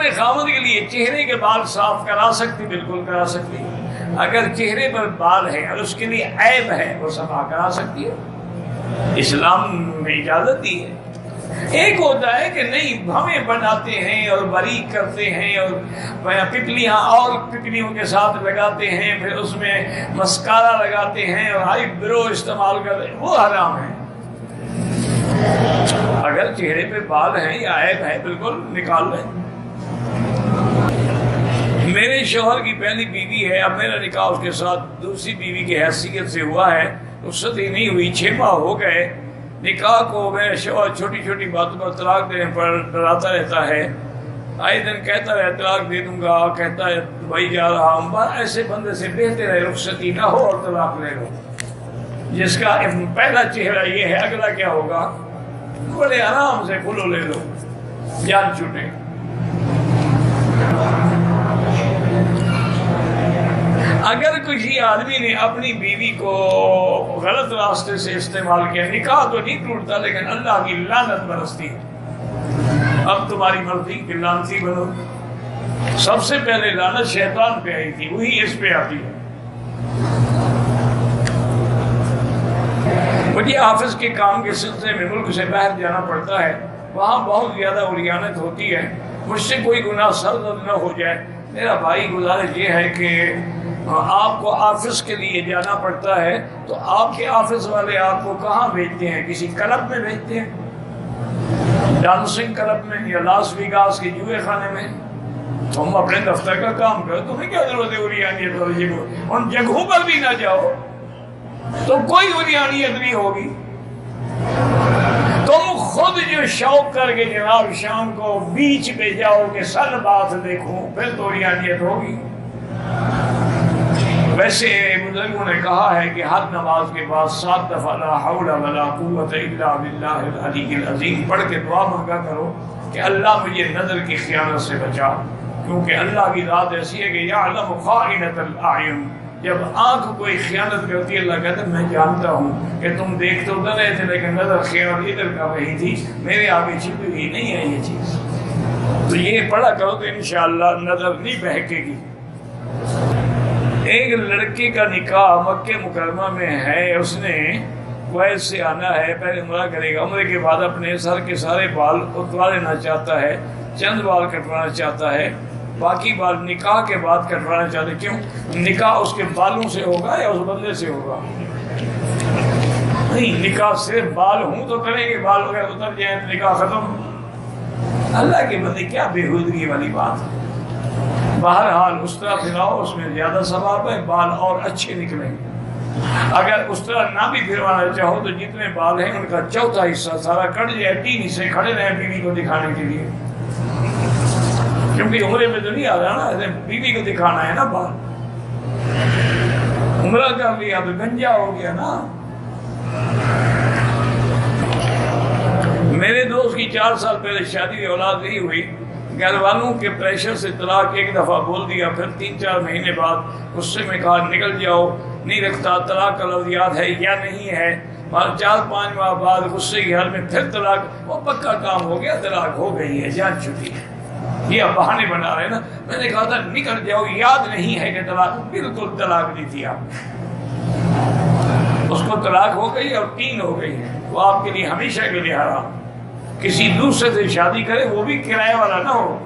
اپنے خاوند کے لیے چہرے کے بال صاف کرا سکتی، بالکل کرا سکتی. اگر چہرے پر بال ہے اور اس کے لیے عیب ہے وہ صفا کرا سکتی ہے، اسلام میں اجازت دی ہے. ایک ہوتا ہے کہ نہیں ہمیں بناتے ہیں اور باریک کرتے ہیں اور پپلیاں اور پپلیوں کے ساتھ لگاتے ہیں، پھر اس میں مسکارا لگاتے ہیں اور آئی برو استعمال کرتے ہیں، وہ حرام ہے. اگر چہرے پہ بال ہیں یا عیب ہے بالکل نکال لیں. میرے شوہر کی پہلی بیوی ہے، اب میرا نکاح اس کے ساتھ دوسری بیوی کی حیثیت سے ہوا ہے، رخصت ہی نہیں ہوئی، 6 ماہ ہو گئے نکاح کو. میرا شوہر چھوٹی چھوٹی باتوں پر طلاق دینے پر ڈراتا رہتا ہے، آئے دن کہتا ہے طلاق دے دوں گا، کہتا ہے دبئی جا رہا ہوں. ایسے بندے سے بہتر ہے رخصتی نہ ہو اور طلاق لے لو. جس کا پہلا چہرہ یہ ہے، اگلا کیا ہوگا؟ بڑے آرام سے کھلو لے لو، جان چھوٹے. اگر کسی آدمی نے اپنی بیوی کو غلط راستے سے استعمال کیا، نکاح تو نہیں ٹوٹتا لیکن اللہ کی لعنت برستی ہے. اب تمہاری مرضی کہ لعنتی بنو. سب سے پہلے لعنت شیطان پہ آئی تھی، وہی اس پہ آتی ہے. مجھے حافظ کے کام کے سلسلے میں ملک سے باہر جانا پڑتا ہے، وہاں بہت زیادہ الیانت ہوتی ہے. مجھ سے کوئی گناہ سرزد نہ ہو جائے. میرا بھائی گزارش یہ ہے کہ آپ کو آفس کے لیے جانا پڑتا ہے تو آپ کے آفس والے آپ کو کہاں بھیجتے ہیں؟ کسی کلب میں بھیجتے ہیں، ڈانسنگ کلب میں یا لاس ویگاس کے جوئے خانے میں. تم اپنے دفتر کا کام کرو، تمہیں کیا ضرورت ہے الیانیت والی جگہوں؟ ان جگہوں پر بھی نہ جاؤ تو کوئی الیانیت نہیں ہوگی. تم خود جو شوق کر کے جناب شام کو بیچ پہ جاؤ کہ سن بات دیکھوں، پھر تو الیانیت ہوگی. ویسے بزرگوں نے کہا ہے کہ ہر نماز کے بعد 7 دفعہ لا حول ولا قوت الا باللہ العلی العظیم پڑھ کے دعا مانگا کرو کہ اللہ مجھے نظر کی خیانت سے بچا، کیونکہ اللہ کی ذات ایسی ہے کہ یعلم خائنۃ الاعین. جب آنکھ کوئی خیانت کرتی ہے اللہ کہتا ہے میں جانتا ہوں کہ تم دیکھ تو ادھر رہے تھے لیکن نظر خیانت ادھر کر رہی تھی، میرے آگے چھپی ہوئی نہیں ہے یہ چیز. تو یہ پڑھا کرو تو انشاءاللہ نظر نہیں بہکے گی. ایک لڑکے کا نکاح مکہ مکرمہ میں ہے، اس نے کویت سے آنا ہے، پہلے عمرہ کرے گا، عمرے کے بعد اپنے سر کے سارے بال اتروا لینا چاہتا ہے، چند بال کٹوانا چاہتا ہے، باقی بال نکاح کے بعد کٹوانا چاہتے. کیوں؟ نکاح اس کے بالوں سے ہوگا یا اس بندے سے ہوگا؟ نہیں، نکاح صرف بال ہوں تو کریں گے، بال وغیرہ اتر جائیں تو نکاح ختم. اللہ کے بندے کیا بےہودگی والی بات ہے. بہرحال اس طرح پھراؤ، اس میں زیادہ ثواب ہے، بال اور اچھے نکلیں گے. اگر اس طرح نہ بھی پھروانا چاہو تو جتنے بال ہیں ان کا چوتھا حصہ سارا کٹ جائے، 3 حصے کھڑے رہیں بیوی کو دکھانے کے لیے، کیونکہ عمرے میں تو نہیں آ رہا نا، بیوی کو دکھانا ہے نا. بال عمرہ کر لیا تو گنجا ہو گیا نا. میرے دوست کی 4 سال پہلے شادی کی اولاد نہیں ہوئی، گھر والوں کے پریشر سے طلاق ایک دفعہ بول دیا، پھر 3-4 مہینے بعد غصے میں کہا نکل جاؤ، نہیں رکھتا. طلاق کا لفظ یاد ہے یا نہیں ہے؟ 4-5 ماہ بعد غصے کی حال میں پھر طلاق، وہ پکا کام ہو گیا، طلاق ہو گئی ہے، جان چکی ہے. یہ بہانے بنا رہے نا. میں نے کہا تھا نکل جاؤ، یاد نہیں ہے کہ طلاق، بالکل طلاق دی تھی آپ نے. اس کو طلاق ہو گئی اور 3 ہو گئی ہے، وہ آپ کے لیے ہمیشہ کے لیے حرام. کسی دوسرے سے شادی کرے، وہ بھی کرایہ والا نہ ہو،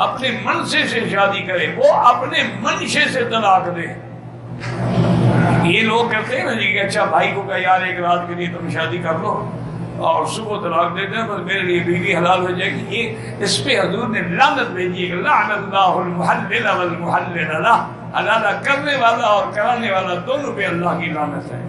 اپنے منشے سے شادی کرے، وہ اپنے منشے سے طلاق دے. یہ لوگ کہتے ہیں نا جی کہ اچھا بھائی کو کہا یار ایک رات کے لیے تم شادی کر لو اور صبح طلاق دیتے ہیں، بس میرے لیے بیوی حلال ہو جائے گی. یہ اس پہ حضور نے لعنت بھیجی ہے کہ لعن اللہ المحلل والمحلل لہ. حلال کرنے والا اور کرانے والا دونوں پہ اللہ کی لعنت ہے.